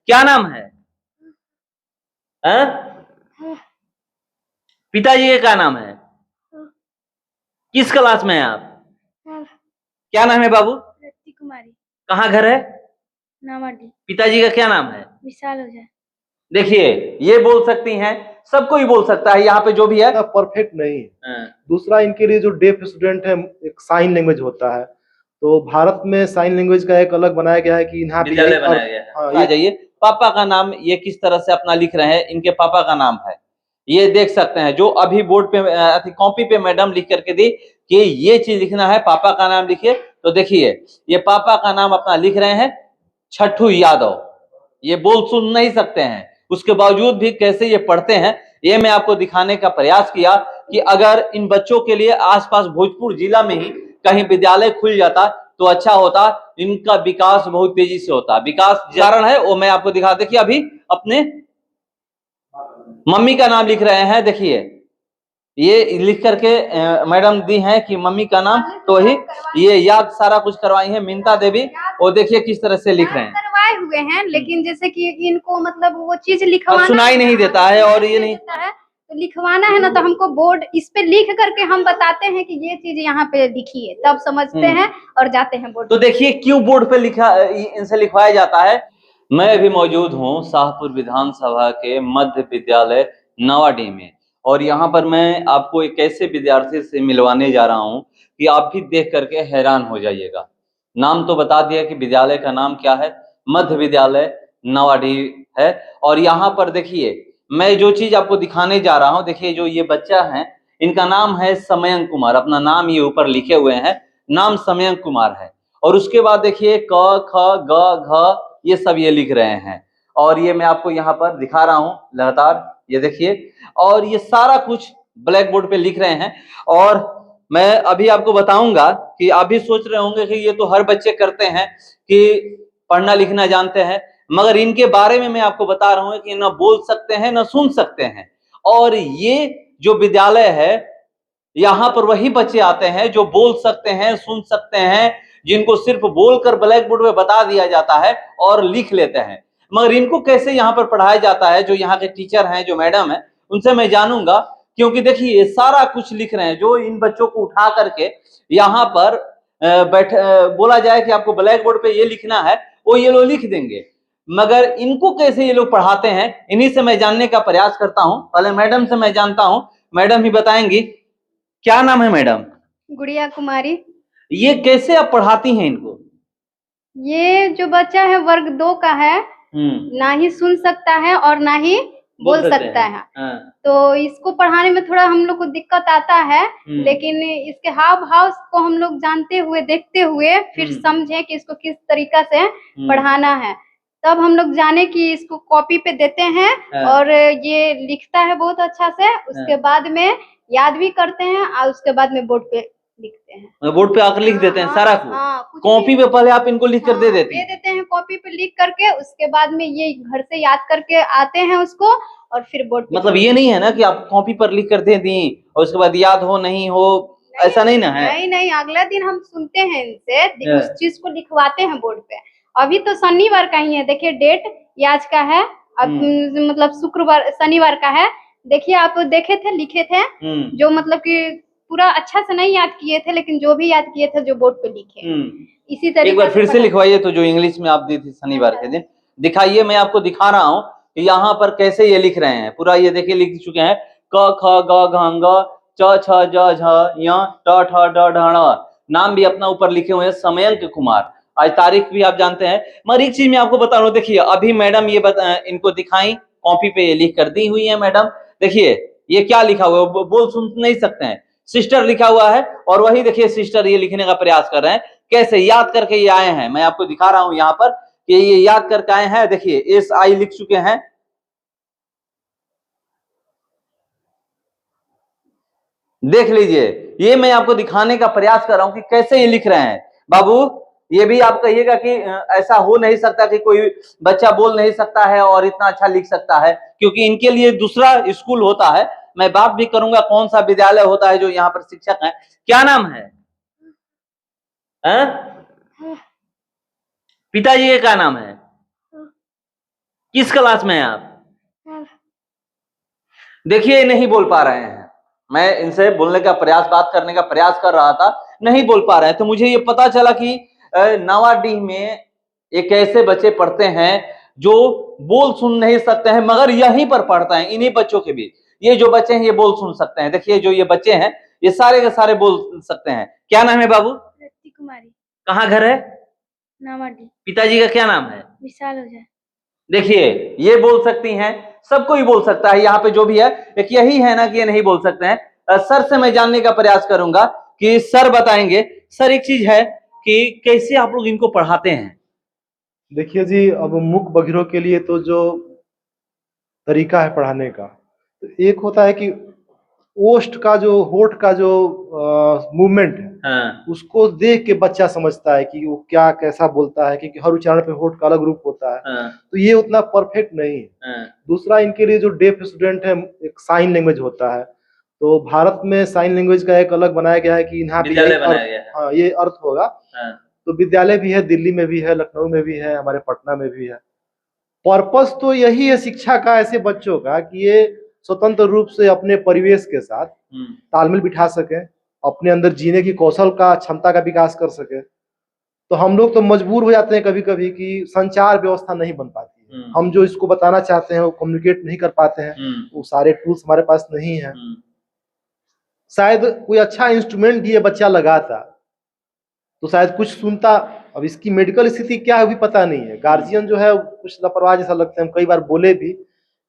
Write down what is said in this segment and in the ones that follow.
क्या नाम है? पिताजी का क्या नाम है? किस क्लास में है आप? क्या नाम है बाबू? रति कुमारी। कहाँ घर है? नावाडी। पिताजी का क्या नाम है? विशाल हो जाए। देखिए, ये बोल सकती हैं, सबको ही बोल सकता है, यहाँ पे जो भी है परफेक्ट नहीं है। दूसरा, इनके लिए जो डेफ स्टूडेंट है, एक साइन लैंग्वेज होता है, तो भारत में साइन लैंग्वेज का एक अलग बनाया गया है कि यहाँ पे विद्यालय बनाया गया है। हाँ, आ जाइए, पापा का नाम ये किस तरह से अपना लिख रहे हैं, इनके पापा का नाम है, ये देख सकते हैं। जो अभी बोर्ड पे कॉपी पे मैडम लिख करके दी कि ये चीज लिखना है, पापा का नाम लिखिए, तो देखिए ये पापा का नाम अपना लिख रहे हैं, छठू यादव। ये बोल सुन नहीं सकते हैं, उसके बावजूद भी कैसे ये पढ़ते हैं, ये मैं आपको दिखाने का प्रयास किया कि अगर इन बच्चों के लिए आसपास भोजपुर जिला में ही कहीं विद्यालय खुल जाता तो अच्छा होता, इनका विकास बहुत तेजी से होता। विकास कारण है वो मैं आपको दिखा। देखिए अभी अपने मम्मी का नाम लिख रहे हैं, देखिए ये लिख करके मैडम दी हैं कि मम्मी का नाम, तो ही ये याद सारा कुछ करवाई है मिंता देवी, और देखिए किस तरह से लिख रहे हैं। करवाए हुए हैं, लेकिन जैसे कि इनको मतलब वो चीज लिखवाना सुनाई नहीं देता है, और ये नहीं तो लिखवाना है ना, तो हमको बोर्ड इस पे लिख करके हम बताते हैं कि ये चीज यहाँ पे लिखी है, तब समझते हैं और जाते हैं बोर्ड। तो देखिए क्यों बोर्ड पे लिखा, इनसे लिखवाया जाता है। मैं अभी मौजूद हूँ शाहपुर विधानसभा के मध्य विद्यालय नवाडी में, और यहाँ पर मैं आपको एक ऐसे विद्यार्थी से मिलवाने जा रहा हूँ कि आप भी देख करके हैरान हो जाइएगा। नाम तो बता दिया कि विद्यालय का नाम क्या है, मध्य विद्यालय नवाडी है। और यहाँ पर देखिए मैं जो चीज आपको दिखाने जा रहा हूँ, देखिए जो ये बच्चा है इनका नाम है समयंक कुमार, अपना नाम ये ऊपर लिखे हुए हैं, नाम समयंक कुमार है। और उसके बाद देखिए क ख ग घ ये सब ये लिख रहे हैं, और ये मैं आपको यहाँ पर दिखा रहा हूँ लगातार, ये देखिए, और ये सारा कुछ ब्लैक बोर्ड पे लिख रहे हैं। और मैं अभी आपको बताऊंगा कि आप भी सोच रहे होंगे कि ये तो हर बच्चे करते हैं कि पढ़ना लिखना जानते हैं, मगर इनके बारे में मैं आपको बता रहा हूं कि न बोल सकते हैं न सुन सकते हैं। और ये जो विद्यालय है यहाँ पर वही बच्चे आते हैं जो बोल सकते हैं, सुन सकते हैं, जिनको सिर्फ बोलकर ब्लैक बोर्ड में बता दिया जाता है और लिख लेते हैं। मगर इनको कैसे यहाँ पर पढ़ाया जाता है, जो यहाँ के टीचर हैं, जो मैडम है, उनसे मैं जानूंगा। क्योंकि देखिए सारा कुछ लिख रहे हैं, जो इन बच्चों को उठा करके यहाँ पर बोला जाए कि आपको ब्लैक बोर्ड पे ये लिखना है, वो ये लोग लिख देंगे। मगर इनको कैसे ये लोग पढ़ाते हैं, इन्हीं से मैं जानने का प्रयास करता हूं। पहले मैडम से मैं जानता हूं, मैडम ही बताएंगी। क्या नाम है मैडम? गुड़िया कुमारी। ये कैसे आप पढ़ाती हैं इनको? ये जो बच्चा है वर्ग 2 का है, ना ही सुन सकता है और ना ही बोल सकता है। तो इसको पढ़ाने में थोड़ा हम लोग को दिक्कत आता है, लेकिन इसके हाव भाव को हम लोग जानते हुए, देखते हुए फिर समझे कि इसको किस तरीका से पढ़ाना है। तब हम लोग जाने कि इसको कॉपी पे देते हैं और ये लिखता है बहुत अच्छा से, उसके बाद में याद भी करते हैं और उसके बाद में बोर्ड पे लिखते हैं। बोर्ड पे आकर लिख देते हैं सारा कुछ। कॉपी पे पहले आप इनको लिख कर दे देते हैं कॉपी पे लिख करके, उसके बाद में ये घर से याद करके आते हैं उसको, और फिर बोर्ड पे। मतलब ये नहीं है ना कि आप कॉपी पर लिख कर दे दी और उसके बाद याद हो नहीं हो, ऐसा नहीं ना है? नहीं, अगला दिन हम सुनते हैं इनसे, उस चीज को लिखवाते हैं बोर्ड पे। अभी तो शनिवार का ही है, देखिए डेट ये आज का है, अब मतलब शुक्रवार शनिवार का है। देखिए आप देखे थे, लिखे थे, जो मतलब कि पूरा अच्छा से नहीं याद किए थे, लेकिन जो भी याद किए थे जो बोर्ड पे लिखे। इसी तरीके एक बार फिर से लिखवाइए, तो जो इंग्लिश में आप दी थी शनिवार के दिन दिखाइए। मैं आपको दिखा रहा हूँ कि यहाँ पर कैसे ये लिख रहे हैं, पूरा ये देखिए लिख चुके हैं। क ख ग घ ङ च छ ज झ य ट ठ ड ढ ण। नाम भी अपना ऊपर लिखे हुए हैं समयंक कुमार, आज तारीख भी आप जानते हैं। मगर एक चीज मैं आपको बता रहा हूँ, देखिए अभी मैडम ये इनको दिखाई, कॉपी पे ये लिख कर दी हुई है मैडम। देखिए ये क्या लिखा हुआ है, बोल सुन नहीं सकते हैं, सिस्टर लिखा हुआ है, और वही देखिए सिस्टर ये लिखने का प्रयास कर रहे हैं। कैसे याद करके ये आए हैं, मैं आपको दिखा रहा हूं यहाँ पर कि ये याद करके आए हैं। देखिए एस आई लिख चुके हैं, देख लीजिए। ये मैं आपको दिखाने का प्रयास कर रहा हूं कि कैसे ये लिख रहे हैं। बाबू ये भी आप कहिएगा कि ऐसा हो नहीं सकता कि कोई बच्चा बोल नहीं सकता है और इतना अच्छा लिख सकता है, क्योंकि इनके लिए दूसरा स्कूल होता है। मैं बात भी करूंगा कौन सा विद्यालय होता है जो यहाँ पर शिक्षक है। क्या नाम है? पिताजी का क्या नाम है? किस क्लास में हैं आप? देखिए नहीं बोल पा रहे हैं, मैं इनसे बोलने का प्रयास, बात करने का प्रयास कर रहा था, नहीं बोल पा रहे हैं। तो मुझे ये पता चला कि नवाडीह में एक ऐसे बच्चे पढ़ते हैं जो बोल सुन नहीं सकते हैं, मगर यहीं पर पढ़ते हैं, इन्हीं बच्चों के बीच। ये जो बच्चे हैं ये बोल सुन सकते हैं। देखिए जो ये बच्चे हैं ये सारे के सारे बोल सकते हैं। क्या नाम है बाबू? रति कुमारी, कहाँ घर है? नावाडी। पिताजी का क्या नाम है? विशाल ओझा। देखिए ये बोल सकती हैं, सबको ही बोल सकता है यहाँ पे जो भी है। एक यही है ना कि ये नहीं बोल सकते हैं। सर से मैं जानने का प्रयास करूंगा कि सर बताएंगे। सर एक चीज है कि कैसे आप लोग इनको पढ़ाते हैं? देखिए जी, अब मूक बधिरों के लिए तो जो तरीका है पढ़ाने का, तो एक होता है कि ओष्ठ का जो होठ का जो मूवमेंट है, हाँ, उसको देख के बच्चा समझता है कि वो क्या कैसा बोलता है, क्योंकि हर उच्चारण पे होठ का अलग रूप होता है। हाँ, तो ये उतना परफेक्ट नहीं है। हाँ, दूसरा, इनके लिए जो डेफ स्टूडेंट है, एक साइन लैंग्वेज होता है। तो भारत में साइन लैंग्वेज का एक अलग बनाया गया है कि यहाँ पे विद्यालय यही बनाया अर्थ, गया है। हाँ ये अर्थ होगा। हाँ, तो विद्यालय भी है, दिल्ली में भी है, लखनऊ में भी है, हमारे पटना में भी है। पर्पस तो यही है शिक्षा का, ऐसे बच्चों का, कि ये स्वतंत्र रूप से अपने परिवेश के साथ तालमेल बिठा सके, अपने अंदर जीने की कौशल का, क्षमता का विकास कर सके। तो हम लोग तो मजबूर हो जाते हैं कभी कभी कि संचार व्यवस्था नहीं बन पाती है। हम जो इसको बताना चाहते हैं वो कम्युनिकेट नहीं कर पाते हैं, वो सारे टूल्स हमारे पास नहीं है। शायद कोई अच्छा इंस्ट्रूमेंट भी ये बच्चा लगाता तो शायद कुछ सुनता। अब इसकी मेडिकल स्थिति क्या है अभी पता नहीं है। गार्जियन जो है कुछ लापरवाह जैसा लगता है। हम कई बार बोले भी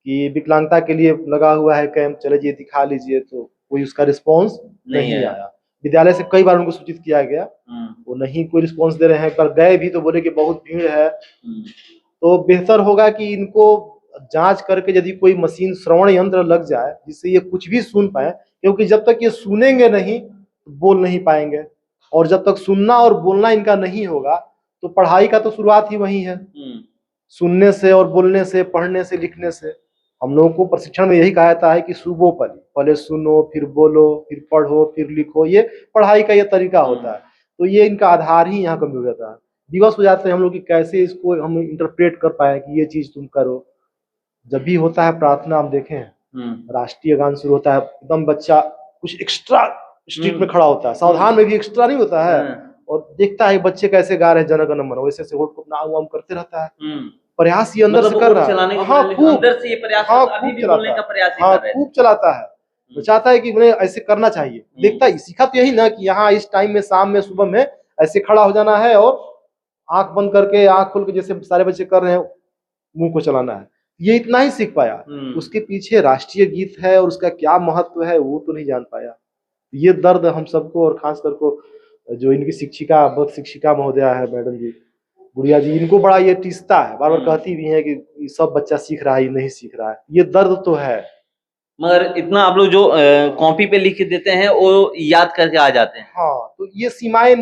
कि विकलांगता के लिए लगा हुआ है कैंप, चले जाइए दिखा लीजिए, तो कोई उसका रिस्पॉन्स नहीं आया। विद्यालय से कई बार उनको सूचित किया गया, वो नहीं कोई रिस्पॉन्स दे रहे हैं। पर गए भी तो बोले कि बहुत भीड़ है। तो बेहतर होगा कि इनको जांच करके यदि कोई मशीन, श्रवण यंत्र लग जाए जिससे ये कुछ भी सुन पाए, क्योंकि जब तक ये सुनेंगे नहीं तो बोल नहीं पाएंगे, और जब तक सुनना और बोलना इनका नहीं होगा तो पढ़ाई का तो शुरुआत ही वही है, सुनने से और बोलने से, पढ़ने से, लिखने से। हम लोगों को प्रशिक्षण में यही कहा जाता है कि सुबो पली, पहले सुनो, फिर बोलो, फिर पढ़ो, फिर लिखो। ये पढ़ाई का ये तरीका होता है। तो ये इनका आधार ही यहाँ कम हो जाता है। दिवस हो जाते हैं हम लोग कि कैसे इसको हम इंटरप्रेट कर पाए कि ये चीज तुम करो। जब भी होता है प्रार्थना, हम देखें राष्ट्रीय गान शुरू होता है, एकदम बच्चा कुछ एक्स्ट्रा स्ट्रीट में खड़ा होता है, सावधान में भी एक्स्ट्रा नहीं होता है, और देखता है बच्चे कैसे गा रहे हैं जन गण मन, वैसे से होठ को नाम वाम करते रहता है। प्रयास ये अंदर से कर रहा है। हाँ खूब, अंदर से ये प्रयास, अभी भी बोलने का प्रयास ही हाँ कर रहे हैं। खूब चलाता है। वो चाहता है कि उन्हें ऐसे करना चाहिए। देखता है, सीखा तो यही ना कि यहाँ इस टाइम में, शाम में, सुबह में ऐसे खड़ा हो जाना है और आंख बंद करके, आंख खोल के जैसे सारे बच्चे कर रहे हैं मुंह को चलाना है। ये इतना ही सीख पाया। उसके पीछे राष्ट्रीय गीत है और उसका क्या महत्व है वो तो नहीं जान पाया। ये दर्द हम सबको, और खास कर को जो इनकी शिक्षिका, बहुत शिक्षिका महोदया है, मैडम जी, गुड़िया जी, इनको बड़ा ये टीसता है। बार बार कहती भी है कि सब बच्चा सीख रहा है, ये नहीं सीख रहा है। ये दर्द तो है। मगर इतना आप लोग जो कॉपी पे लिख के देते हैं वो याद करके आ जाते हैं। हाँ, तो ये सीमाएं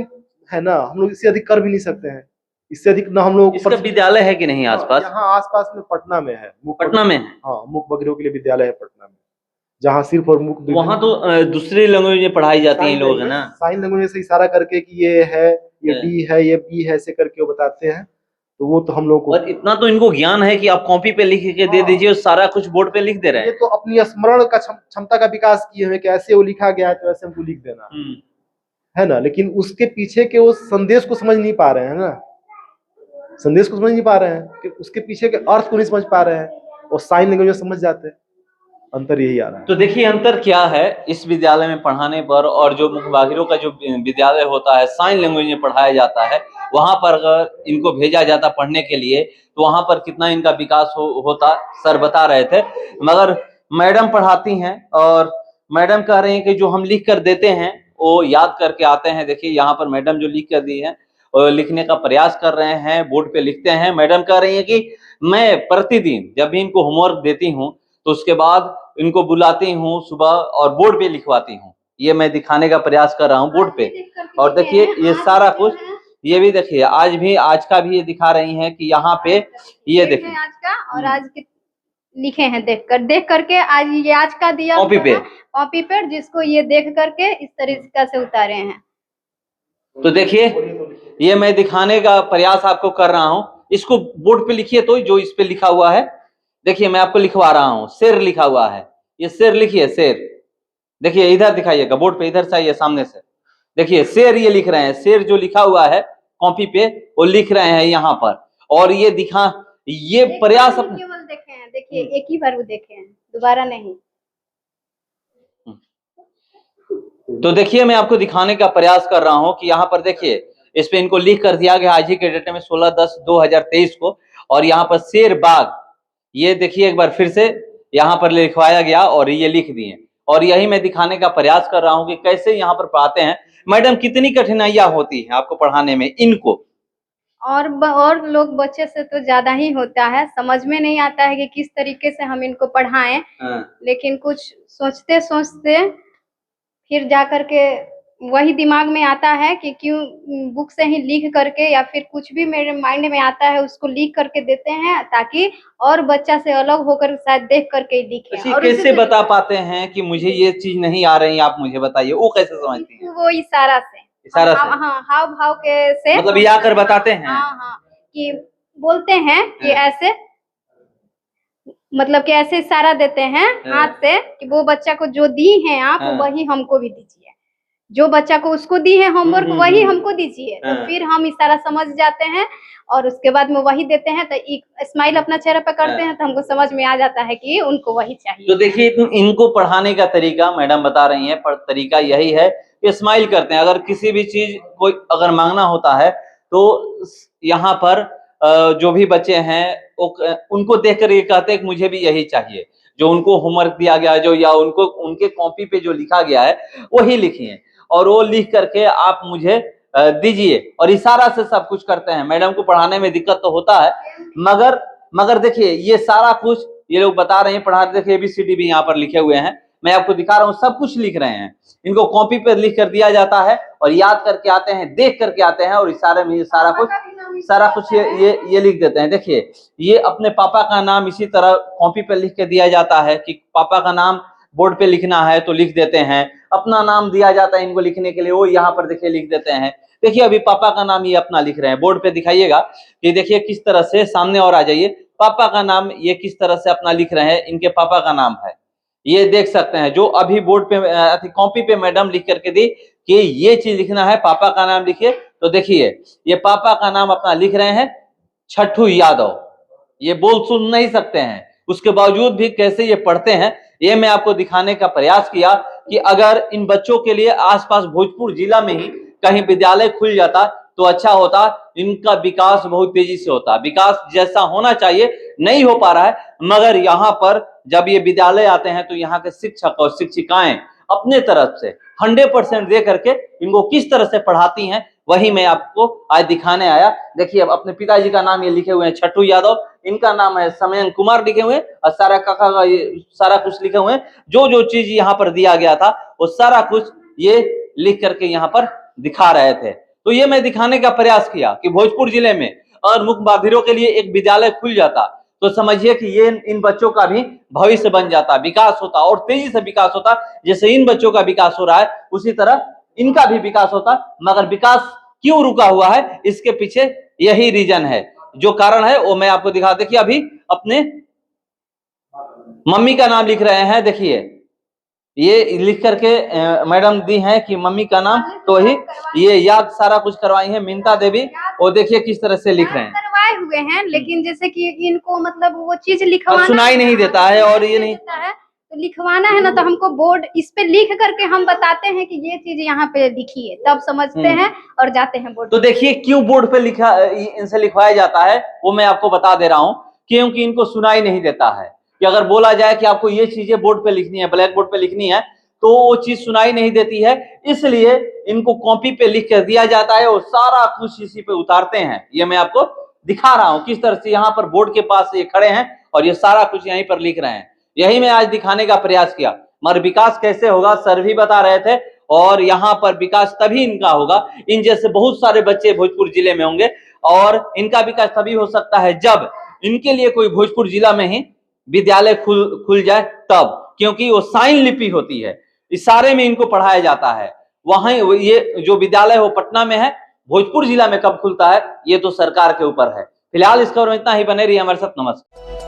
है ना, हम लोग इससे अधिक कर भी नहीं सकते हैं। इससे अधिक ना हम लोग। इसका विद्यालय है कि नहीं आसपास? यहाँ आसपास में पटना में है। पटना में है? हाँ, मूक बधिरों के लिए विद्यालय है पटना में, जहाँ सिर्फ और मूक। वहाँ तो दूसरी लैंग्वेज में पढ़ाई जाती है लोग, है ना? साइन लैंग्वेज से इशारा करके कि ये है, ये डी है, ये बी है, ऐसे करके वो बताते हैं। तो वो तो हम लोग को, और इतना तो इनको ज्ञान है कि आप कॉपी पे लिख के दे दीजिए और सारा कुछ बोर्ड पे लिख दे रहे हैं। ये तो अपनी स्मरण का क्षमता का विकास किए हुए कि ऐसे वो लिखा गया है तो ऐसे हमको लिख देना है ना। लेकिन उसके पीछे के वो संदेश को समझ नहीं पा रहे हैं ना, संदेश को समझ नहीं पा रहे हैं कि उसके पीछे के अर्थ को नहीं समझ पा रहे हैं, और साइन लैंग्वेज में समझ जाते हैं। अंतर यही आ रहा है। तो देखिए अंतर क्या है इस विद्यालय में पढ़ाने पर और जो मुखबागिरों का जो विद्यालय होता है, साइन लैंग्वेज में पढ़ाया जाता है, वहां पर अगर इनको भेजा जाता पढ़ने के लिए तो वहां पर कितना इनका विकास होता, सर बता रहे थे। मगर मैडम पढ़ाती हैं और मैडम कह रहे हैं कि जो हम लिख कर देते हैं वो याद करके आते हैं। देखिए यहाँ पर मैडम जो लिख कर दी है और लिखने का प्रयास कर रहे हैं, बोर्ड पे लिखते हैं। मैडम कह रही है कि मैं प्रतिदिन जब भी इनको होमवर्क देती हूँ तो उसके बाद इनको बुलाती हूँ सुबह और बोर्ड पे लिखवाती हूँ। ये मैं दिखाने का प्रयास कर रहा हूँ बोर्ड पे। और देखिए ये सारा कुछ, ये भी देखिए आज का भी ये दिखा रही हैं कि यहाँ पे ये देखिए आज का, और आज के लिखे हैं देख करके आज ये आज का दिया कॉपी पे जिसको ये देख करके इस तरीके से उतारे हैं। तो देखिए ये मैं दिखाने का प्रयास आपको कर रहा हूँ इसको बोर्ड पे लिखिए, तो जो इस पे लिखा हुआ है, देखिए मैं आपको लिखवा रहा हूं, शेर लिखा हुआ है, ये शेर लिखिए, शेर। देखिए इधर दिखाइएगा बोर्ड पे, इधर से आइए सामने से, देखिए शेर ये लिख रहे हैं, शेर जो लिखा हुआ है कॉपी पे वो लिख रहे हैं यहाँ पर। और ये दिखा, ये प्रयास केवल देखे हैं, देखिए एक ही बार वो देखे हैं, दोबारा नहीं। तो देखिए मैं आपको दिखाने का प्रयास कर रहा हूं कि यहाँ पर देखिए इस पे इनको लिख कर दिया गया आज ही के डेट में 16/10/2023 को, और यहाँ पर शेर बाग, ये देखिए एक बार फिर से यहाँ पर लिखवाया गया और ये लिख दिए। और यही मैं दिखाने का प्रयास कर रहा हूं कि कैसे यहाँ पर पढ़ाते हैं। मैडम कितनी कठिनाइयां होती हैं आपको पढ़ाने में इनको? और लोग बच्चे से तो ज्यादा ही होता है, समझ में नहीं आता है कि किस तरीके से हम इनको पढ़ाएं। लेकिन कुछ सोचते सोचते फिर जा करके वही दिमाग में आता है कि क्यों बुक से ही लिख करके या फिर कुछ भी मेरे माइंड में आता है उसको लिख करके देते हैं, ताकि और बच्चा से अलग होकर शायद देख करके लिखे। और कैसे बता पाते हैं कि मुझे ये चीज नहीं आ रही, आप मुझे बताइए, वो कैसे समझती हैं? वो इशारा से, इशारा से, हाँ, हाव भाव के से, मतलब ये आकर बताते हैं। हाँ, कि बोलते हैं कि ऐसे, मतलब कि ऐसे इशारा देते हैं हाथ से कि वो बच्चा को जो दी है आप वही हमको भी दीजिए, जो बच्चा को उसको दी है होमवर्क वही हमको दीजिए। तो फिर हम इशारा समझ जाते हैं और उसके बाद में वही देते हैं, तो एक स्माइल अपना चेहरे पे करते हैं तो हमको समझ में आ जाता है कि उनको वही चाहिए। तो देखिए इनको पढ़ाने का तरीका मैडम बता रही हैं, पर तरीका यही है कि स्माइल करते हैं। अगर किसी भी चीज कोई अगर मांगना होता है तो यहाँ पर जो भी बच्चे हैं उनको देख कर ये कहते हैं कि मुझे भी यही चाहिए, जो उनको होमवर्क दिया गया जो या उनको उनके कॉपी पे जो लिखा गया है वही लिखिए और वो लिख करके आप मुझे दीजिए। और इशारा से सब कुछ करते हैं। मैडम को पढ़ाने में दिक्कत तो होता है, मगर देखिए ये सारा कुछ ये लोग बता रहे हैं पढ़ाते। देखिए ABCD भी यहाँ पर लिखे हुए हैं, मैं आपको दिखा रहा हूँ, सब कुछ लिख रहे हैं। इनको कॉपी पे लिख कर दिया जाता है और याद करके आते हैं, देख करके आते हैं और इशारे में सारा कुछ ये लिख देते हैं। देखिए ये अपने पापा का नाम इसी तरह कॉपी पे लिख के दिया जाता है कि पापा का नाम बोर्ड पे लिखना है तो लिख देते हैं। अपना नाम दिया जाता है इनको लिखने के लिए, वो यहाँ पर देखिए लिख देते हैं। देखिए अभी पापा का नाम ये अपना लिख रहे हैं, बोर्ड पे दिखाइएगा कि देखिए किस तरह से, सामने और आ जाइए, पापा का नाम ये किस तरह से अपना लिख रहे हैं, इनके पापा का नाम है, ये देख सकते हैं। जो अभी बोर्ड पे कॉपी पे मैडम लिख करके दी कि ये चीज लिखना है, पापा का नाम लिखिए, तो देखिए ये पापा का नाम अपना लिख रहे हैं, छठू यादव। ये बोल सुन नहीं सकते हैं, उसके बावजूद भी कैसे ये पढ़ते हैं, ये मैं आपको दिखाने का प्रयास किया कि अगर इन बच्चों के लिए आसपास भोजपुर जिला में ही कहीं विद्यालय खुल जाता तो अच्छा होता। इनका विकास बहुत तेजी से होता, विकास जैसा होना चाहिए नहीं हो पा रहा है। मगर यहाँ पर जब ये विद्यालय आते हैं तो यहाँ के शिक्षक और शिक्षिकाएं अपने तरफ से 100% दे करके इनको किस तरह से पढ़ाती हैं, वही मैं आपको आज दिखाने आया। देखिए अब अपने पिताजी का नाम ये लिखे हुए हैं छठू यादव, इनका नाम है समयंक कुमार लिखे हुए हैं, और सारा काका का ये सारा कुछ लिखे हुए हैं। जो चीज यहाँ पर दिया गया था वो सारा कुछ ये लिख करके यहाँ पर दिखा रहे थे। तो ये मैं दिखाने का प्रयास किया कि भोजपुर जिले में और मुख्य बधिरों के लिए एक विद्यालय खुल जाता तो समझिए कि ये इन बच्चों का भी भविष्य बन जाता, विकास होता और तेजी से विकास होता। जैसे इन बच्चों का विकास हो रहा है उसी तरह इनका भी विकास होता। मगर विकास क्यों रुका हुआ है, इसके पीछे यही रीजन है, जो कारण है वो मैं आपको दिखा। देखिए अभी अपने मम्मी का नाम लिख रहे हैं, देखिए ये लिख करके मैडम दी है कि मम्मी का नाम, तो ही ये याद सारा कुछ करवाई है मिंता देवी। और देखिए किस तरह से लिख रहे हैं, करवाए हुए हैं, लेकिन जैसे कि इनको मतलब वो चीज लिखवाना सुनाई नहीं देता है और ये नहीं है, तो लिखवाना है ना, तो हमको बोर्ड इस पे लिख करके हम बताते हैं कि ये चीज यहाँ पे लिखी है, तब समझते हैं और जाते हैं बोर्ड। तो देखिए क्यों बोर्ड पे लिखा इनसे लिखवाया जाता है वो मैं आपको बता दे रहा हूँ, क्योंकि इनको सुनाई नहीं देता है। कि अगर बोला जाए कि आपको ये चीजें बोर्ड पे लिखनी है, ब्लैक बोर्ड पे लिखनी है, तो वो चीज सुनाई नहीं देती है, इसलिए इनको कॉपी पे लिख कर दिया जाता है और सारा कुछ इसी पे उतारते हैं। ये मैं आपको दिखा रहा हूँ किस तरह से यहाँ पर बोर्ड के पास ये खड़े हैं और ये सारा कुछ यहीं पर लिख रहे हैं। यही मैं आज दिखाने का प्रयास किया। मगर विकास कैसे होगा सर भी बता रहे थे, और यहाँ पर विकास तभी इनका होगा, इन जैसे बहुत सारे बच्चे भोजपुर जिले में होंगे, और इनका विकास तभी हो सकता है जब इनके लिए कोई भोजपुर जिला में ही विद्यालय खुल जाए तब, क्योंकि वो साइन लिपि होती है, इशारे में इनको पढ़ाया जाता है। वहां ये जो विद्यालय वो पटना में है, भोजपुर जिला में कब खुलता है ये तो सरकार के ऊपर है। फिलहाल इस खबर में इतना ही, बने रहिए हमारे साथ। नमस्कार।